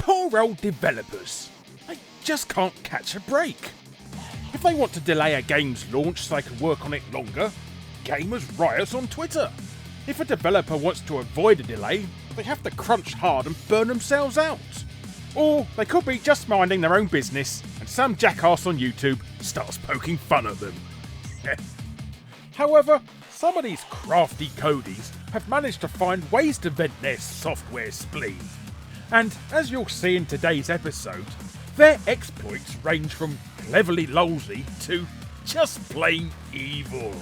poor old developers. They just can't catch a break. If they want to delay a game's launch so they can work on it longer, gamers riot on Twitter. If a developer wants to avoid a delay, they have to crunch hard and burn themselves out. Or they could be just minding their own business and some jackass on YouTube starts poking fun at them. However, some of these crafty codies have managed to find ways to vent their software spleen. And as you'll see in today's episode, their exploits range from cleverly lolsy to just plain evil.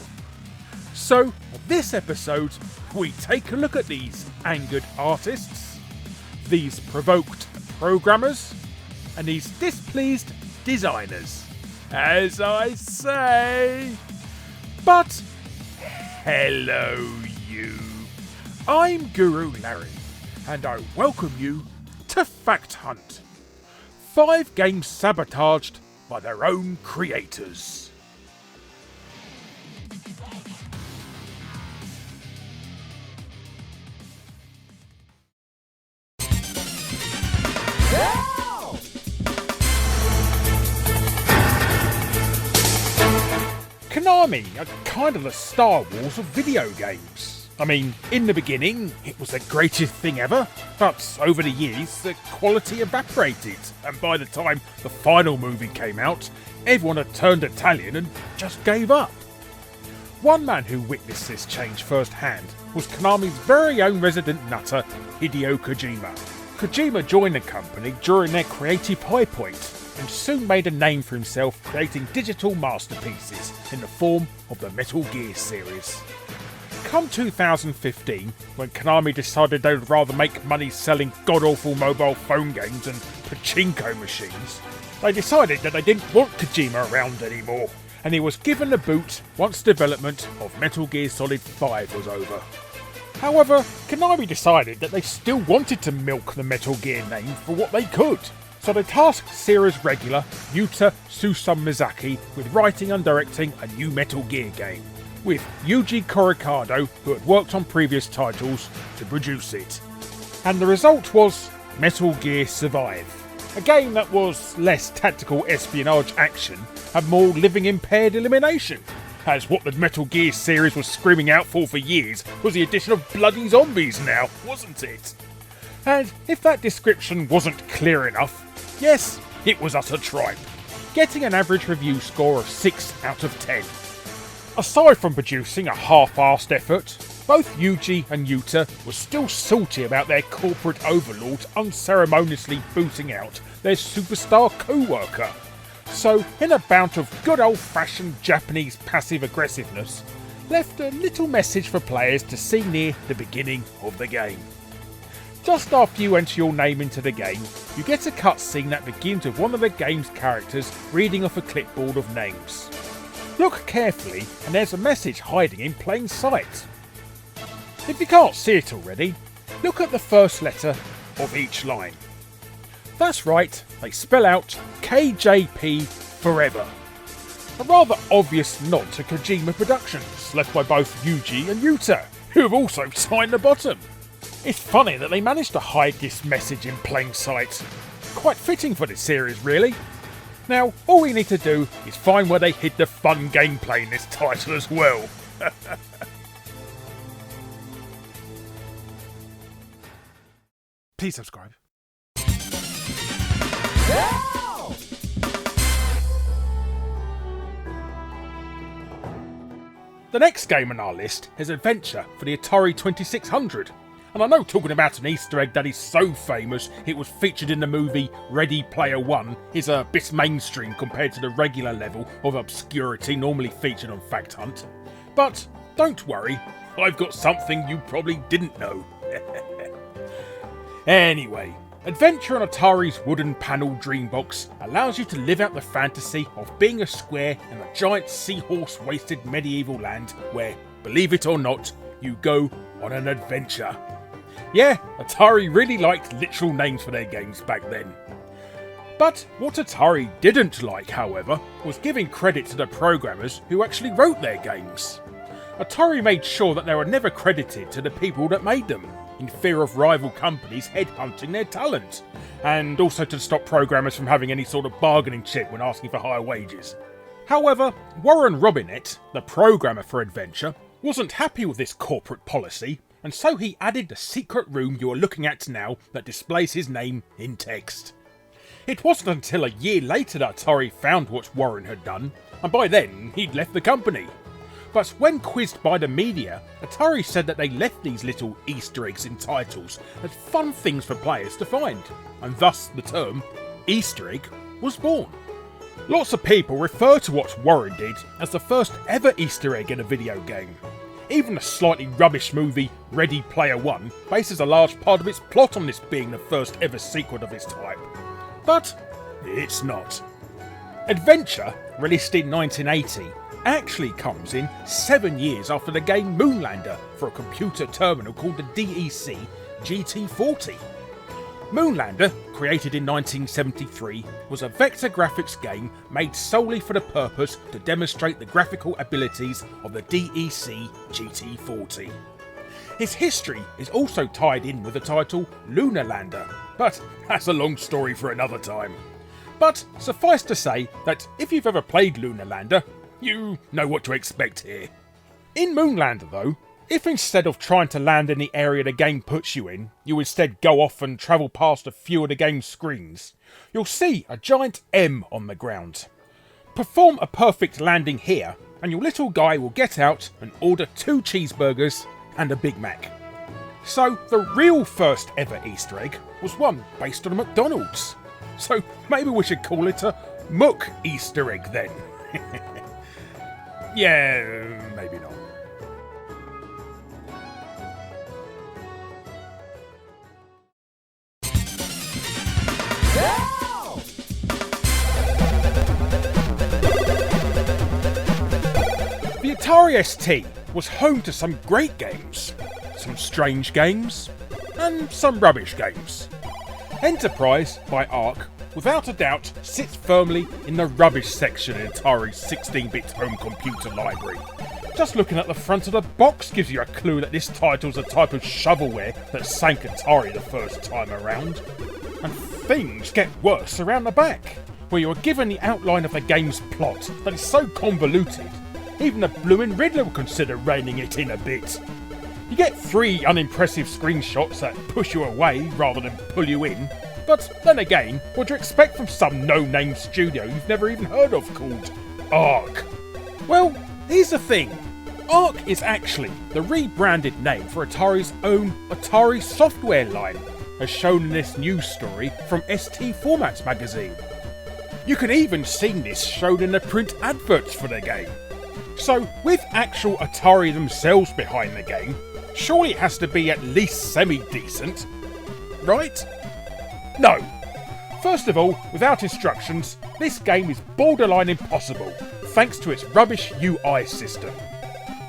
So, in this episode, we take a look at these angered artists, these provoked programmers, and these displeased designers, as I say. But, hello you. I'm Guru Larry, and I welcome you to Fact Hunt. 5 games sabotaged by their own creators. Konami are kind of the Star Wars of video games. I mean, in the beginning, it was the greatest thing ever, but over the years, the quality evaporated, and by the time the final movie came out, everyone had turned Italian and just gave up. One man who witnessed this change firsthand was Konami's very own resident nutter, Hideo Kojima. Kojima joined the company during their creative high point, and soon made a name for himself creating digital masterpieces in the form of the Metal Gear series. Come 2015, when Konami decided they would rather make money selling god-awful mobile phone games and pachinko machines, they decided that they didn't want Kojima around anymore, and he was given the boot once development of Metal Gear Solid 5 was over. However, Konami decided that they still wanted to milk the Metal Gear name for what they could, so they tasked series regular Yuta Tsusamizaki with writing and directing a new Metal Gear game, with Yuji Korikado, who had worked on previous titles, to produce it. And the result was Metal Gear Survive, a game that was less tactical espionage action and more living impaired elimination, as what the Metal Gear series was screaming out for years was the addition of bloody zombies now, wasn't it? And if that description wasn't clear enough, yes, it was utter tripe, getting an average review score of 6 out of 10. Aside from producing a half-assed effort, both Yuji and Yuta were still salty about their corporate overlord unceremoniously booting out their superstar co-worker. So, in a bout of good old-fashioned Japanese passive-aggressiveness, left a little message for players to see near the beginning of the game. Just after you enter your name into the game, you get a cutscene that begins with one of the game's characters reading off a clipboard of names. Look carefully and there's a message hiding in plain sight. If you can't see it already, look at the first letter of each line. That's right, they spell out KJP Forever. A rather obvious nod to Kojima Productions, left by both Yuji and Yuta, who have also signed the bottom. It's funny that they managed to hide this message in plain sight. Quite fitting for this series, really. Now, all we need to do is find where they hid the fun gameplay in this title as well. Please subscribe. The next game on our list is Adventure for the Atari 2600. And I know talking about an Easter egg that is so famous it was featured in the movie Ready Player One is a bit mainstream compared to the regular level of obscurity normally featured on Fact Hunt. But don't worry, I've got something you probably didn't know. Anyway, Adventure on Atari's wooden panel Dreambox allows you to live out the fantasy of being a square in a giant seahorse-wasted medieval land where, believe it or not, you go on an adventure. Yeah, Atari really liked literal names for their games back then. But what Atari didn't like, however, was giving credit to the programmers who actually wrote their games. Atari made sure that they were never credited to the people that made them, in fear of rival companies headhunting their talent, and also to stop programmers from having any sort of bargaining chip when asking for higher wages. However, Warren Robinett, the programmer for Adventure, wasn't happy with this corporate policy, and so he added the secret room you are looking at now that displays his name in text. It wasn't until a year later that Atari found what Warren had done, and by then he'd left the company. But when quizzed by the media, Atari said that they left these little Easter eggs in titles as fun things for players to find, and thus the term Easter egg was born. Lots of people refer to what Warren did as the first ever Easter egg in a video game. Even the slightly rubbish movie Ready Player One bases a large part of its plot on this being the first ever sequel of its type. But it's not. Adventure, released in 1980, actually comes in 7 years after the game Moonlander for a computer terminal called the DEC GT40. Moonlander, created in 1973, was a vector graphics game made solely for the purpose to demonstrate the graphical abilities of the DEC GT40. His history is also tied in with the title Lunar Lander, but that's a long story for another time. But suffice to say that if you've ever played Lunar Lander, you know what to expect here. In Moonlander though, if instead of trying to land in the area the game puts you in, you instead go off and travel past a few of the game's screens, you'll see a giant M on the ground. Perform a perfect landing here, and your little guy will get out and order 2 cheeseburgers and a Big Mac. So the real first ever Easter egg was one based on a McDonald's. So maybe we should call it a Muck Easter egg then. Yeah, maybe not. The Atari ST was home to some great games, some strange games, and some rubbish games. Enterprise by Arc, without a doubt, sits firmly in the rubbish section in Atari's 16-bit home computer library. Just looking at the front of the box gives you a clue that this title's a type of shovelware that sank Atari the first time around. And things get worse around the back, where you are given the outline of the game's plot that is so convoluted, even the bloomin' Riddler will consider reining it in a bit. You get 3 unimpressive screenshots that push you away rather than pull you in, but then again, what do you expect from some no-name studio you've never even heard of called Arc? Well, here's the thing. Arc is actually the rebranded name for Atari's own Atari software line, as shown in this news story from ST Formats magazine. You can even see this shown in the print adverts for the game. So, with actual Atari themselves behind the game, surely it has to be at least semi-decent, right? No. First of all, without instructions, this game is borderline impossible, thanks to its rubbish UI system.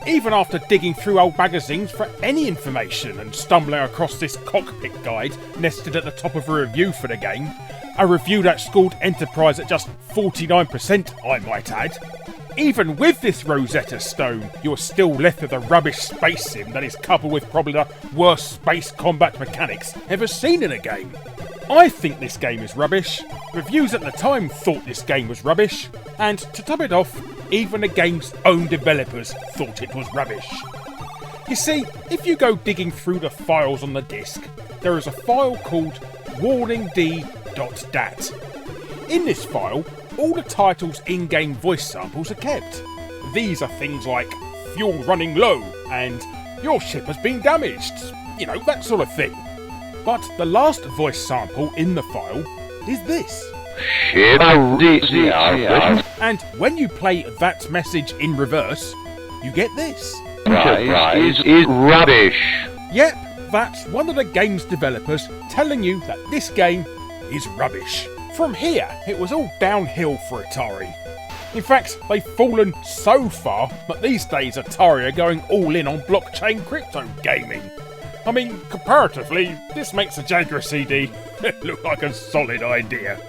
Even after digging through old magazines for any information and stumbling across this cockpit guide nested at the top of a review for the game, a review that scored Enterprise at just 49%, I might add. Even with this Rosetta Stone, you're still left with a rubbish space sim that is coupled with probably the worst space combat mechanics ever seen in a game. I think this game is rubbish, reviews at the time thought this game was rubbish, and to top it off, even the game's own developers thought it was rubbish. You see, if you go digging through the files on the disk, there is a file called warningd.dat. In this file, all the title's in-game voice samples are kept. These are things like fuel running low and your ship has been damaged, you know, that sort of thing. But the last voice sample in the file is this. And when you play that message in reverse, you get this. Enterprise is rubbish. Yep, that's one of the game's developers telling you that this game is rubbish. From here, it was all downhill for Atari. In fact, they've fallen so far that these days Atari are going all in on blockchain crypto gaming. I mean, comparatively, this makes a Jaguar CD look like a solid idea.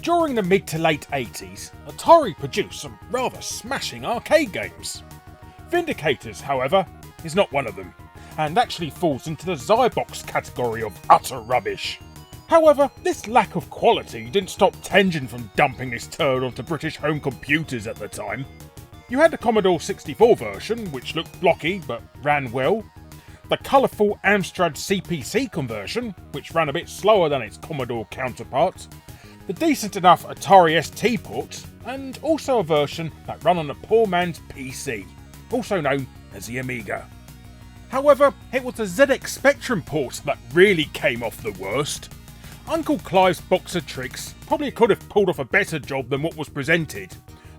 During the mid to late 80s, Atari produced some rather smashing arcade games. Vindicators, however, is not one of them, and actually falls into the Zybox category of utter rubbish. However, this lack of quality didn't stop Tengen from dumping this turd onto British home computers at the time. You had the Commodore 64 version, which looked blocky but ran well, the colourful Amstrad CPC conversion, which ran a bit slower than its Commodore counterpart, the decent enough Atari ST port, and also a version that ran on a poor man's PC, also known as the Amiga. However, it was the ZX Spectrum port that really came off the worst. Uncle Clive's box of tricks probably could have pulled off a better job than what was presented,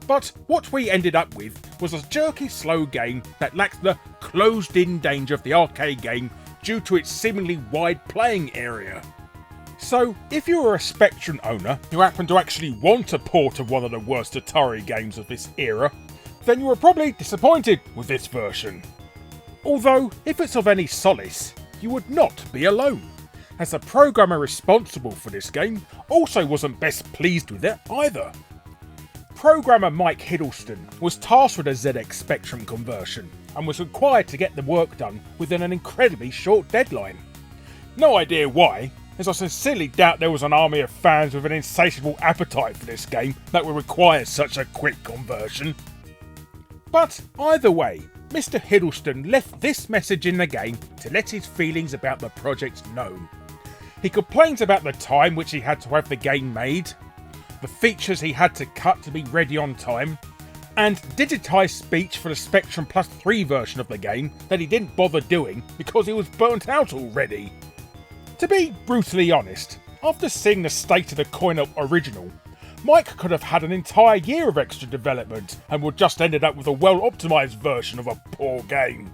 but what we ended up with was a jerky slow game that lacked the closed-in danger of the arcade game due to its seemingly wide playing area. So, if you were a Spectrum owner who happened to actually want a port of one of the worst Atari games of this era, then you were probably disappointed with this version. Although, if it's of any solace, you would not be alone, as the programmer responsible for this game also wasn't best pleased with it either. Programmer Mike Hiddleston was tasked with a ZX Spectrum conversion and was required to get the work done within an incredibly short deadline. No idea why, as I sincerely doubt there was an army of fans with an insatiable appetite for this game that would require such a quick conversion. But either way, Mr. Hiddleston left this message in the game to let his feelings about the project known. He complains about the time which he had to have the game made, the features he had to cut to be ready on time, and digitised speech for the Spectrum Plus 3 version of the game that he didn't bother doing because he was burnt out already. To be brutally honest, after seeing the state of the coin-op original, Mike could have had an entire year of extra development and would just ended up with a well-optimised version of a poor game.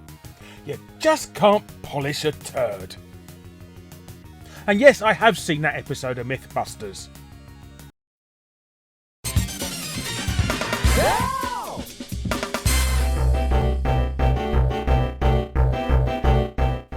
You just can't polish a turd. And yes, I have seen that episode of Mythbusters.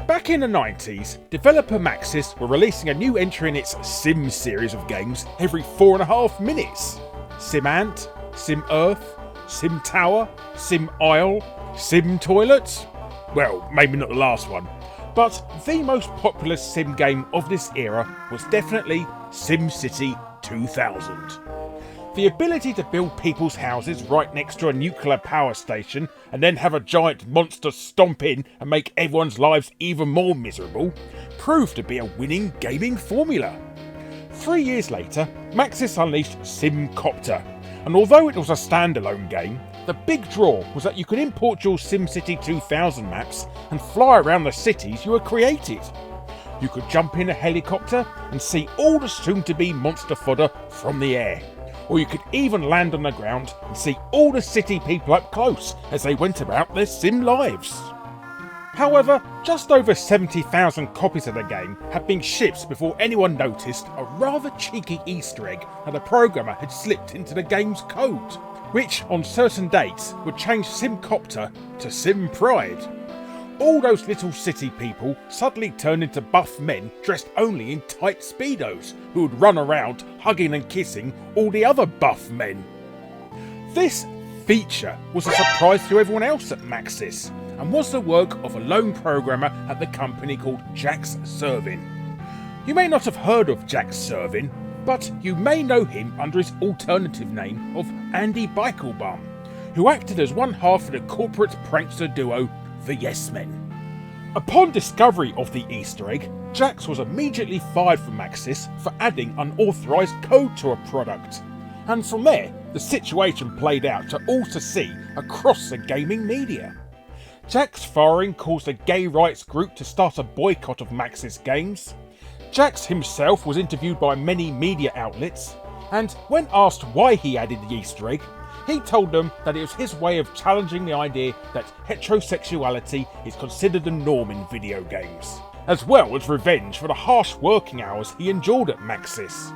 Back in the 90s, developer Maxis were releasing a new entry in its Sim series of games every 4.5 minutes. Sim Ant, Sim Earth, Sim Tower, Sim Isle, Sim Toilet. Well, maybe not the last one, but the most popular sim game of this era was definitely SimCity 2000. The ability to build people's houses right next to a nuclear power station and then have a giant monster stomp in and make everyone's lives even more miserable proved to be a winning gaming formula. 3 years later, Maxis unleashed SimCopter, and although it was a standalone game, the big draw was that you could import your SimCity 2000 maps and fly around the cities you had created. You could jump in a helicopter and see all the soon-to-be monster fodder from the air, or you could even land on the ground and see all the city people up close as they went about their sim lives. However, just over 70,000 copies of the game had been shipped before anyone noticed a rather cheeky Easter egg that a programmer had slipped into the game's code, which on certain dates would change SimCopter to Sim Pride. All those little city people suddenly turned into buff men dressed only in tight speedos who would run around hugging and kissing all the other buff men. This feature was a surprise to everyone else at Maxis and was the work of a lone programmer at the company called Jax Servin. You may not have heard of Jax Servin, but you may know him under his alternative name of Andy Beichelbaum, who acted as one half of the corporate prankster duo The Yes Men. Upon discovery of the Easter egg, Jax was immediately fired from Maxis for adding unauthorised code to a product, and from there the situation played out to all to see across the gaming media. Jax's firing caused a gay rights group to start a boycott of Maxis games. Jax himself was interviewed by many media outlets, and when asked why he added the Easter egg, he told them that it was his way of challenging the idea that heterosexuality is considered the norm in video games, as well as revenge for the harsh working hours he endured at Maxis.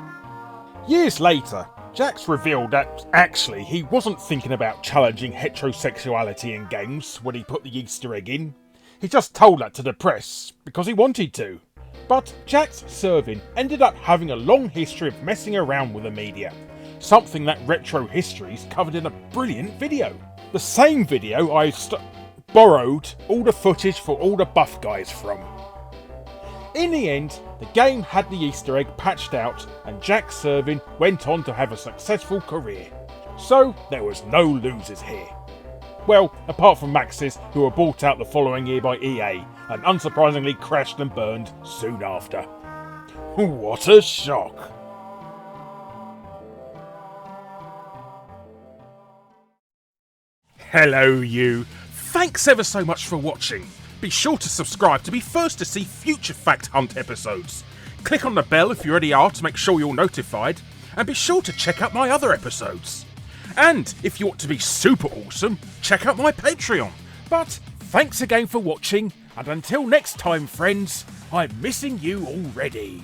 Years later, Jax revealed that actually he wasn't thinking about challenging heterosexuality in games when he put the Easter egg in. He just told that to the press because he wanted to. But Jax Servin ended up having a long history of messing around with the media, something that Retro Histories covered in a brilliant video. The same video I borrowed all the footage for all the buff guys from. In the end, the game had the Easter egg patched out and Jack Servin went on to have a successful career. So there was no losers here. Well, apart from Max's, who were bought out the following year by EA and unsurprisingly crashed and burned soon after. What a shock! Hello you! Thanks ever so much for watching. Be sure to subscribe to be first to see future Fact Hunt episodes. Click on the bell if you already are to make sure you're notified, and be sure to check out my other episodes. And if you want to be super awesome, check out my Patreon. But thanks again for watching, and until next time friends, I'm missing you already.